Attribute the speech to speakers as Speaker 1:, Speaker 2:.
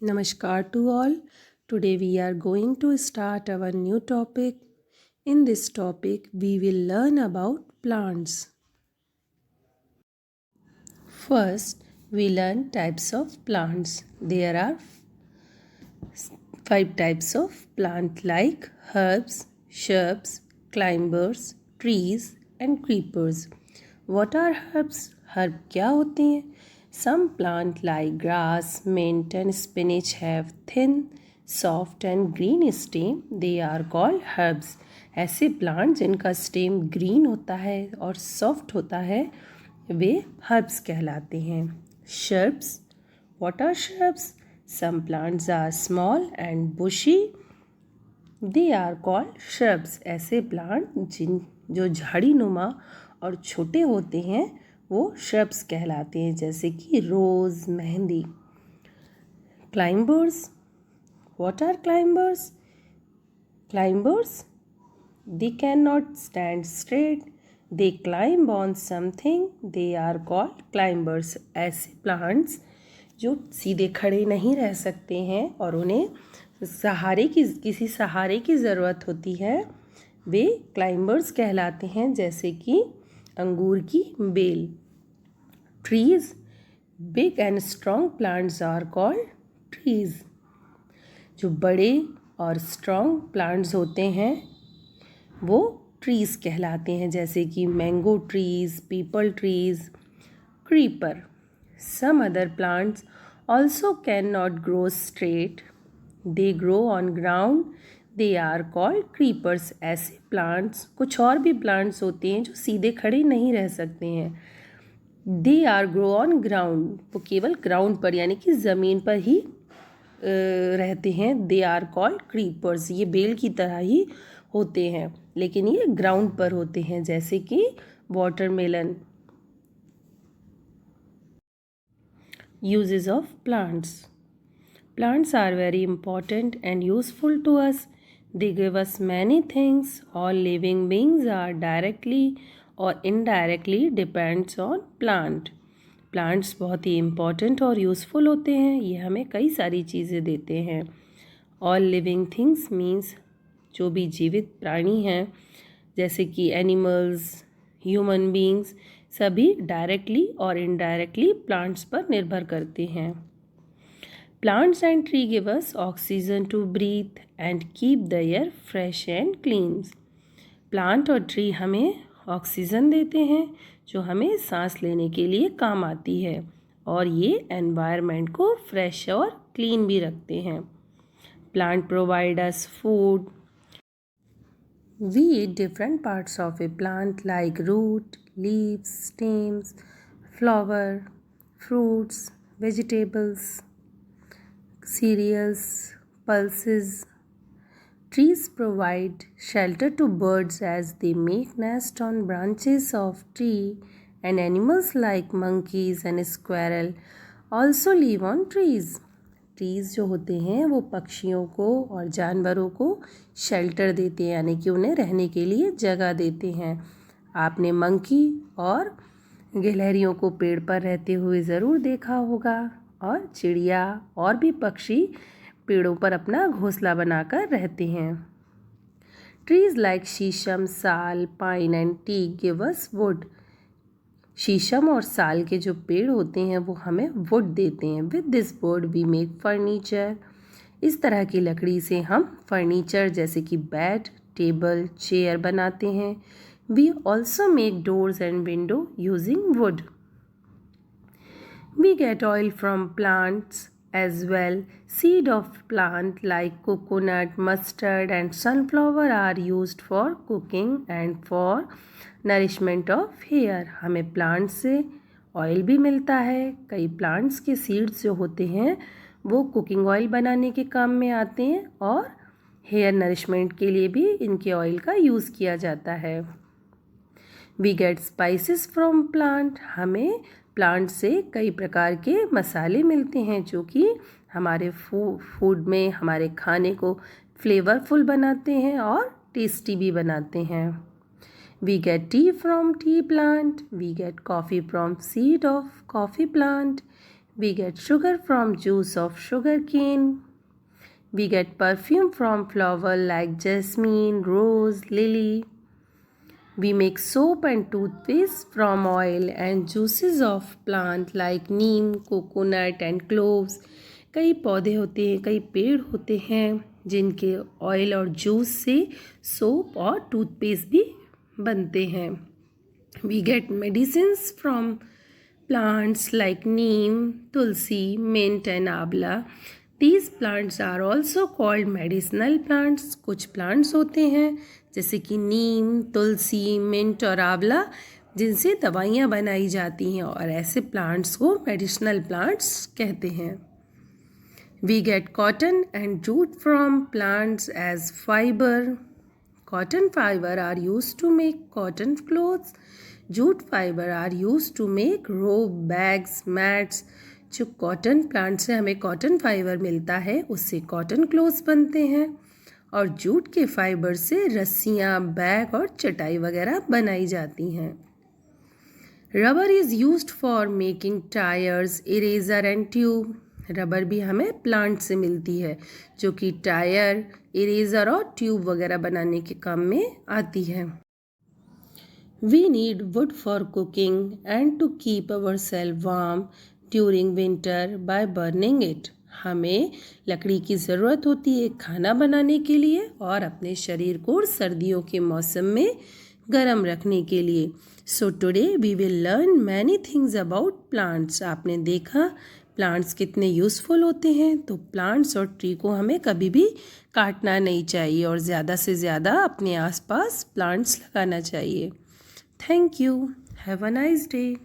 Speaker 1: Namaskar to all. Today we are going to start our new topic. In this topic, we will learn about plants. First, we learn types of plants. There are 5 types of plant like herbs, shrubs, climbers, trees and creepers. What are herbs? Herb क्या होते हैं? Some plant like grass, mint and spinach have thin, soft and green stem. They are called herbs. ऐसे plant जिनका stem green होता है और soft होता है वे हर्ब्स कहलाते हैं. Shrubs. What are shrubs? Some plants are small and bushy. They are called shrubs. ऐसे प्लांट जो झाड़ी नुमा और छोटे होते हैं वो shrubs कहलाते हैं, जैसे कि रोज़, mehndi. Climbers. What are climbers? Climbers, they cannot stand straight. They climb on something. They are called climbers. ऐसे plants जो सीधे खड़े नहीं रह सकते हैं और उन्हें किसी सहारे की ज़रूरत होती है, वे क्लाइंबर्स कहलाते हैं, जैसे कि अंगूर की बेल. Trees. Big and strong plants are called trees. जो बड़े और स्ट्रॉन्ग प्लांट्स होते हैं वो ट्रीज कहलाते हैं, जैसे कि mango trees, people trees, creeper. Some other plants also cannot grow straight. They grow on ground. They are called creepers. ऐसे plants, कुछ और भी plants होते हैं जो सीधे खड़े नहीं रह सकते हैं. They are grow on ground. वो केवल ground पर यानी कि ज़मीन पर ही रहते हैं. They are called creepers. ये बेल की तरह ही होते हैं लेकिन ये ground पर होते हैं, जैसे कि watermelon. Uses of plants. Plants are very important and useful to us. They give us many things. All living beings are directly or indirectly depends on plant. Plants बहुत ही important और useful होते हैं. ये हमें कई सारी चीज़ें देते हैं. All living things means जो भी जीवित प्राणी हैं, जैसे कि animals, human beings, सभी डायरेक्टली और इनडायरेक्टली प्लांट्स पर निर्भर करते हैं. Plants and tree give us oxygen to breathe and keep the air fresh and clean. Plant और ट्री हमें ऑक्सीजन देते हैं जो हमें सांस लेने के लिए काम आती है और ये एनवायरनमेंट को फ्रेश और क्लीन भी रखते हैं. Plant provide us food. We eat different parts of a plant like root, leaves, stems, flower, fruits, vegetables, cereals, pulses. Trees provide shelter to birds as they make nest on branches of tree, and animals like monkeys and squirrel also live on trees. Trees जो होते हैं वो पक्षियों को और जानवरों को shelter देते हैं, यानी कि उन्हें रहने के लिए जगह देते हैं. आपने मंकी और गिलहरियों को पेड़ पर रहते हुए ज़रूर देखा होगा और चिड़िया और भी पक्षी पेड़ों पर अपना घोंसला बनाकर रहते हैं. Trees like sheesham, sal, pine and teak give us wood. Sheesham और साल के जो पेड़ होते हैं वो हमें वुड देते हैं. With this wood we make furniture. इस तरह की लकड़ी से हम फर्नीचर जैसे कि बेड, टेबल, चेयर बनाते हैं. We also make doors and window using wood. We get oil from plants as well. Seed of plant like coconut, mustard and sunflower are used for cooking and for nourishment of hair. हमें plant से oil भी मिलता है. कई plants के seeds जो होते हैं वो कुकिंग ऑयल बनाने के काम में आते हैं और हेयर नरिशमेंट के लिए भी इनके ऑयल का यूज़ किया जाता है. We get spices from plant. हमें प्लांट से कई प्रकार के मसाले मिलते हैं जो कि हमारे फूड में हमारे खाने को फ्लेवरफुल बनाते हैं और टेस्टी भी बनाते हैं. We get tea from tea plant. We get coffee from seed of coffee plant. We get sugar from juice of sugarcane. We get perfume from flower like jasmine, rose, lily. We make soap and toothpaste from oil and juices of plant like neem, coconut and cloves. कई पौधे होते हैं, कई पेड़ होते हैं जिनके oil और जूस से सोप और टूथपेस्ट भी बनते हैं. We get medicines from plants like neem, tulsi, mint and amla. These plants are also called medicinal plants. कुछ plants होते हैं जैसे कि नीम, तुलसी, मिंट और आंवला जिनसे दवाइयाँ बनाई जाती हैं और ऐसे प्लांट्स को मेडिसिनल प्लांट्स कहते हैं. We get cotton and jute from plants as fiber. Cotton fiber are used to make cotton clothes. Jute fiber are used to make rope, bags, mats. जो कॉटन प्लांट से हमें cotton fibre मिलता है उससे cotton clothes बनते हैं और jute के फाइबर से रस्सियाँ, बैग और चटाई वगैरह बनाई जाती हैं. Rubber is used for making tyres, eraser and tube. Rubber भी हमें प्लांट से मिलती है जो कि टायर, इरेजर और ट्यूब वगैरह बनाने के काम में आती है. We need wood for cooking and to keep ourselves warm during winter by burning it. हमें लकड़ी की ज़रूरत होती है खाना बनाने के लिए और अपने शरीर को सर्दियों के मौसम में गर्म रखने के लिए. So today we will learn many things about plants. आपने देखा प्लांट्स कितने यूज़फुल होते हैं. तो प्लांट्स और ट्री को हमें कभी भी काटना नहीं चाहिए और ज़्यादा से ज़्यादा अपने आसपास प्लांट्स लगाना चाहिए. Thank you. Have a nice day.